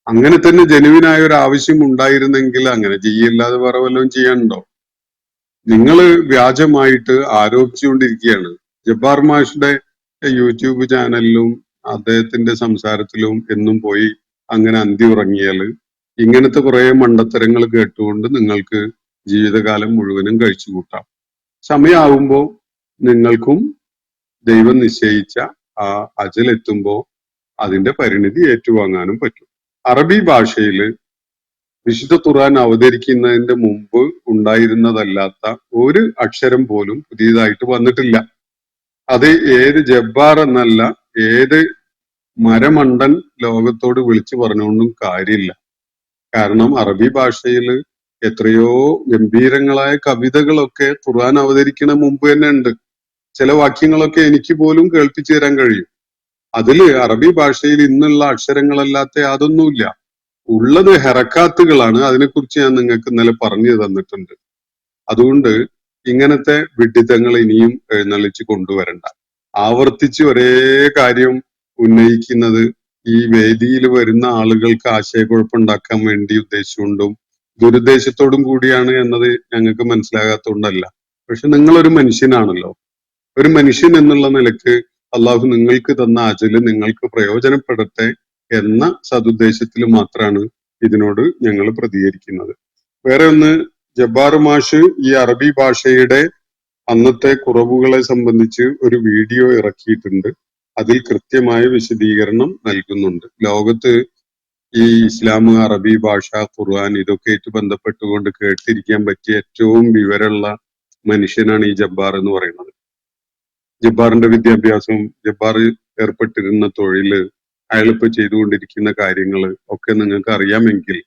അങ്ങനെ തന്നെ ജനുവിനായ ഒരു ആവശ്യം ഉണ്ടായിരുന്നെങ്കിൽ അങ്ങനെ ചെയ്യല്ലാതെ വേറെ വല്ലതും ചെയ്യാനുണ്ടോ? നിങ്ങൾ വ്യാജമായിട്ട് ആരോപിച്ചുകൊണ്ടിരിക്കുകയാണ്. ജബ്ബാർ മാഷിന്റെ യൂട്യൂബ് ചാനലിലും അദ്ദേഹത്തിന്റെ സംസാരത്തിലും എന്നും പോയി അങ്ങനെ അന്തി ഉറങ്ങിയാല് ഇങ്ങനത്തെ കുറെ മണ്ടത്തരങ്ങൾ കേട്ടുകൊണ്ട് നിങ്ങൾക്ക് ജീവിതകാലം മുഴുവനും കഴിച്ചു കൂട്ടാം. സമയമാവുമ്പോ നിങ്ങൾക്കും ദൈവം നിശ്ചയിച്ച ആ അജലെത്തുമ്പോ അതിന്റെ പരിണിതി ഏറ്റുവാങ്ങാനും പറ്റും. അറബി ഭാഷയില് വിശുദ്ധ ഖുർആൻ അവതരിക്കുന്നതിന്റെ മുമ്പ് ഉണ്ടായിരുന്നതല്ലാത്ത ഒരു അക്ഷരം പോലും പുതിയതായിട്ട് വന്നിട്ടില്ല. അത് ഏത് ജബ്ബാർ എന്നല്ല, ഏത് മരമണ്ടൻ ലോകത്തോട് വിളിച്ചു പറഞ്ഞുകൊണ്ടും കാര്യമില്ല. കാരണം അറബി ഭാഷയിൽ എത്രയോ ഗംഭീരങ്ങളായ കവിതകളൊക്കെ ഖുർആൻ അവതരിക്കണ മുമ്പ് തന്നെ ഉണ്ട്. ചില വാക്യങ്ങളൊക്കെ എനിക്ക് പോലും കേൾപ്പിച്ചു തരാൻ കഴിയും. അതില് അറബി ഭാഷയിൽ ഇന്നുള്ള അക്ഷരങ്ങളല്ലാത്ത യാതൊന്നുമില്ല. ഉള്ളത് ഹെറക്കാത്തുകളാണ്. അതിനെക്കുറിച്ച് ഞാൻ നിങ്ങൾക്ക് ഇന്നലെ പറഞ്ഞു തന്നിട്ടുണ്ട്. അതുകൊണ്ട് ഇങ്ങനത്തെ വിഡ്ഢിത്തങ്ങൾ ഇനിയും എഴുന്നള്ളിച്ച് കൊണ്ടുവരണ്ട. ആവർത്തിച്ച് ഒരേ കാര്യം ഉന്നയിക്കുന്നത് ഈ വേദിയിൽ വരുന്ന ആളുകൾക്ക് ആശയക്കുഴപ്പമുണ്ടാക്കാൻ വേണ്ടി ഉദ്ദേശിച്ചുകൊണ്ടും ദുരുദ്ദേശത്തോടും കൂടിയാണ് എന്നത് ഞങ്ങൾക്ക് മനസ്സിലാകാത്തതുകൊണ്ടല്ല. പക്ഷെ നിങ്ങളൊരു മനുഷ്യനാണല്ലോ. ഒരു മനുഷ്യൻ എന്നുള്ള നിലക്ക് അള്ളാഹു നിങ്ങൾക്ക് തന്ന അജല് നിങ്ങൾക്ക് പ്രയോജനപ്പെടട്ടെ എന്ന സതുദ്ദേശത്തിൽ മാത്രമാണ് ഇതിനോട് ഞങ്ങൾ പ്രതികരിക്കുന്നത്. വേറെ ഒന്ന്, ജബ്ബാർ മാഷ് ഈ അറബി ഭാഷയുടെ അന്നത്തെ കുറവുകളെ സംബന്ധിച്ച് ഒരു വീഡിയോ ഇറക്കിയിട്ടുണ്ട്. അതിൽ കൃത്യമായ വിശദീകരണം നൽകുന്നുണ്ട്. ലോകത്ത് ഈ ഇസ്ലാം, അറബി ഭാഷ, ഖുർആൻ ഇതൊക്കെ ആയിട്ട് ബന്ധപ്പെട്ടുകൊണ്ട് കേട്ടിരിക്കാൻ പറ്റിയ ഏറ്റവും വിവരമുള്ള മനുഷ്യനാണ് ഈ ജബ്ബാർ എന്ന് പറയുന്നത്. ജബ്ബാറിന്റെ വിദ്യാഭ്യാസം, ജബ്ബാർ ഏർപ്പെട്ടിരുന്ന തൊഴില്, അയാളിപ്പോ ചെയ്തുകൊണ്ടിരിക്കുന്ന കാര്യങ്ങൾ ഒക്കെ നിങ്ങൾക്ക് അറിയാമെങ്കിൽ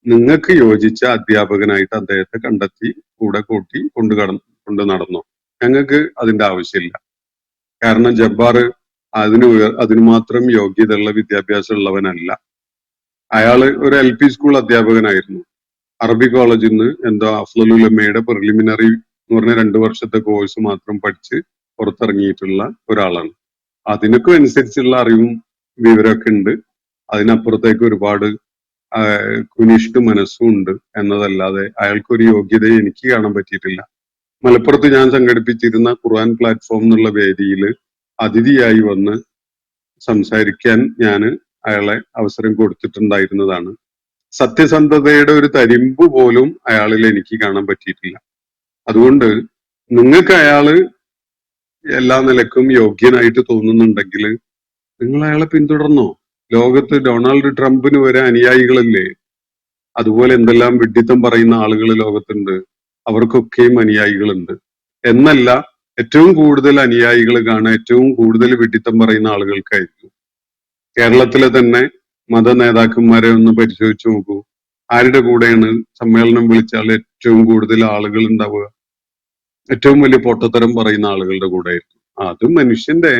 നിങ്ങൾക്ക് യോജിച്ച അധ്യാപകനായിട്ട് അദ്ദേഹത്തെ കണ്ടെത്തി കൂടെ കൂട്ടി കൊണ്ട് നടന്നു. ഞങ്ങൾക്ക് അതിന്റെ ആവശ്യമില്ല. കാരണം ജബ്ബാർ അതിന് മാത്രം യോഗ്യതയുള്ള വിദ്യാഭ്യാസം ഉള്ളവനല്ല. അയാള് ഒരു LP സ്കൂൾ അധ്യാപകനായിരുന്നു. അറബി കോളേജിൽ നിന്ന് എന്തോ അഫ്ളലുൽ ഉലമയുടെ പ്രിലിമിനറി എന്ന് പറഞ്ഞ 2 വർഷത്തെ കോഴ്സ് മാത്രം പഠിച്ച് പുറത്തിറങ്ങിയിട്ടുള്ള ഒരാളാണ്. അതിനൊക്കെ അനുസരിച്ചുള്ള അറിവും വിവരമൊക്കെ ഉണ്ട്. അതിനപ്പുറത്തേക്ക് ഒരുപാട് കുനിഷ്ഠ മനസ്സും ഉണ്ട് എന്നതല്ലാതെ അയാൾക്കൊരു യോഗ്യതയെ എനിക്ക് കാണാൻ പറ്റിയിട്ടില്ല. മലപ്പുറത്ത് ഞാൻ സംഘടിപ്പിച്ചിരുന്ന ഖുർആൻ പ്ലാറ്റ്ഫോം എന്നുള്ള വേദിയിൽ അതിഥിയായി വന്ന് സംസാരിക്കാൻ ഞാൻ അയാളെ അവസരം കൊടുത്തിട്ടുണ്ടായിരുന്നതാണ്. സത്യസന്ധതയുടെ ഒരു തരിമ്പ് പോലും അയാളിൽ എനിക്ക് കാണാൻ പറ്റിയിട്ടില്ല. അതുകൊണ്ട് നിങ്ങൾക്ക് അയാള് എല്ലാ നിലക്കും യോഗ്യനായിട്ട് തോന്നുന്നുണ്ടെങ്കിൽ നിങ്ങൾ അയാളെ പിന്തുടർന്നോ. ലോകത്ത് ഡൊണാൾഡ് ട്രംപിന് വരെ അനുയായികളല്ലേ. അതുപോലെ എന്തെല്ലാം വിഡ്ഢിത്തം പറയുന്ന ആളുകൾ ലോകത്തുണ്ട്. അവർക്കൊക്കെയും അനുയായികളുണ്ട് എന്നല്ല, ഏറ്റവും കൂടുതൽ അനുയായികൾ കാണാൻ ഏറ്റവും കൂടുതൽ വിഡ്ഢിത്തം പറയുന്ന ആളുകൾക്കായിരിക്കും. കേരളത്തിലെ തന്നെ മത നേതാക്കന്മാരെ ഒന്ന് പരിശോധിച്ചു നോക്കൂ. ആരുടെ കൂടെയാണ് സമ്മേളനം വിളിച്ചാൽ ഏറ്റവും കൂടുതൽ ആളുകൾ ഉണ്ടാവുക? ഏറ്റവും വലിയ പൊട്ടത്തരം പറയുന്ന ആളുകളുടെ കൂടെ ആയിരിക്കും. അത് മനുഷ്യന്റെ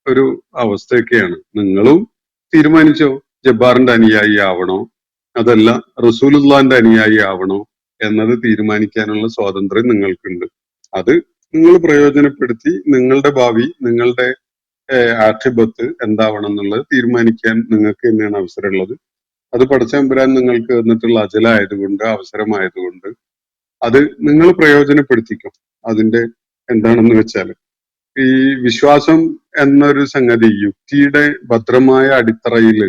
ഒരു അവസ്ഥയൊക്കെയാണ്. നിങ്ങളും തീരുമാനിച്ചോ, ജബ്ബാറിന്റെ അനുയായി ആവണോ അതല്ല റസൂലുള്ളാന്റെ അനുയായി ആവണോ എന്നത് തീരുമാനിക്കാനുള്ള സ്വാതന്ത്ര്യം നിങ്ങൾക്കുണ്ട്. അത് നിങ്ങൾ പ്രയോജനപ്പെടുത്തി നിങ്ങളുടെ ഭാവി, നിങ്ങളുടെ ആഖിബത്ത് എന്താവണം എന്നുള്ളത് തീരുമാനിക്കാൻ നിങ്ങൾക്ക് തന്നെയാണ് അവസരമുള്ളത്. അത് പടച്ചതമ്പുരാൻ നിങ്ങൾക്ക് തന്നിട്ടുള്ള അജലായതുകൊണ്ട്, അവസരമായതുകൊണ്ട് അത് നിങ്ങൾ പ്രയോജനപ്പെടുത്തിക്കും. അതിന്റെ എന്താണെന്ന് വെച്ചാൽ ഈ വിശ്വാസം എന്നൊരു സംഗതി യുക്തിയുടെ ഭദ്രമായ അടിത്തറയിൽ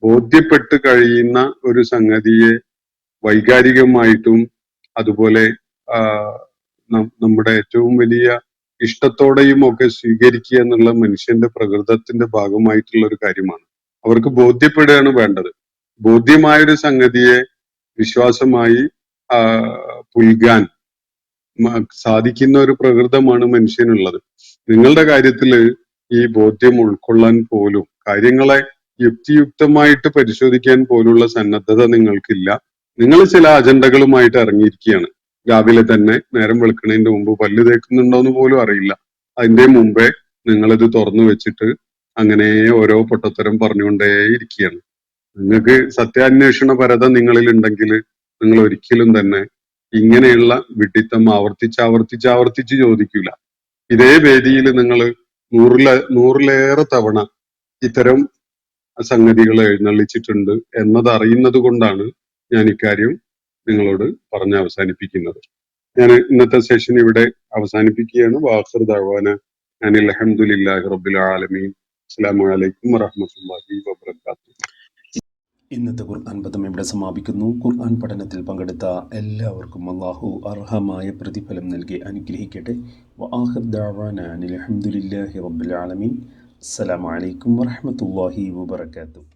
ബോധ്യപ്പെട്ട് കഴിയുന്ന ഒരു സംഗതിയെ വൈകാരികമായിട്ടും അതുപോലെ നമ്മുടെ ഏറ്റവും വലിയ ഇഷ്ടത്തോടെയും ഒക്കെ സ്വീകരിക്കുക എന്നുള്ള മനുഷ്യന്റെ പ്രകൃതത്തിന്റെ ഭാഗമായിട്ടുള്ള ഒരു കാര്യമാണ്. അവർക്ക് ബോധ്യപ്പെടുകയാണ് വേണ്ടത്. ബോധ്യമായൊരു സംഗതിയെ വിശ്വാസമായി പുൽകാൻ സാധിക്കുന്ന ഒരു പ്രകൃതമാണ് മനുഷ്യനുള്ളത്. നിങ്ങളുടെ കാര്യത്തില് ഈ ബോധ്യം ഉൾക്കൊള്ളാൻ പോലും, കാര്യങ്ങളെ യുക്തിയുക്തമായിട്ട് പരിശോധിക്കാൻ പോലുള്ള സന്നദ്ധത നിങ്ങൾക്കില്ല. നിങ്ങൾ ചില അജണ്ടകളുമായിട്ട് ഇറങ്ങിയിരിക്കുകയാണ്. രാവിലെ തന്നെ നേരം വെളുക്കുന്നതിന്റെ മുമ്പ് പല്ല് തേക്കുന്നുണ്ടോന്ന് പോലും അറിയില്ല. അതിന്റെ മുമ്പേ നിങ്ങളിത് തുറന്നു വെച്ചിട്ട് അങ്ങനെ ഓരോ പൊട്ടത്തരം പറഞ്ഞുകൊണ്ടേയിരിക്കുകയാണ്. നിങ്ങൾക്ക് സത്യാന്വേഷണ പരത നിങ്ങളിൽ ഉണ്ടെങ്കിൽ നിങ്ങൾ ഒരിക്കലും തന്നെ ഇങ്ങനെയുള്ള വിഡ്ഢിത്തം ആവർത്തിച്ച് ചോദിക്കൂല. ഇതേ വേദിയിൽ നിങ്ങൾ നൂറിലേറെ തവണ ഇത്തരം സംഗതികൾ എഴുന്നള്ളിച്ചിട്ടുണ്ട് എന്നത് അറിയുന്നത് കൊണ്ടാണ് ഞാൻ ഇക്കാര്യം നിങ്ങളോട് പറഞ്ഞ് അവസാനിപ്പിക്കുന്നത്. ഞാൻ ഇന്നത്തെ സെഷൻ ഇവിടെ അവസാനിപ്പിക്കുകയാണ്. വാഖിർ ദഅ്വാന അനിൽ ഹംദുലില്ലാഹി റബ്ബിൽ ആലമീൻ. അസ്സലാമു അലൈക്കും വറഹ്മത്തുള്ളാഹി വബറകാതുഹു. ഇന്നത്തെ ഖുർആൻ പദം ഇവിടെ സമാപിക്കുന്നു. ഖുർആൻ പഠനത്തിൽ പങ്കെടുത്ത എല്ലാവർക്കും അല്ലാഹു അർഹമായ പ്രതിഫലം നൽകി അനുഗ്രഹിക്കട്ടെ. വആഖിർ ദഅ്വാന അനിൽ ഹംദുലില്ലാഹി റബ്ബിൽ ആലമീൻ. അസ്സലാമു അലൈക്കും വറഹ്മത്തുള്ളാഹി വബറകാതുഹു.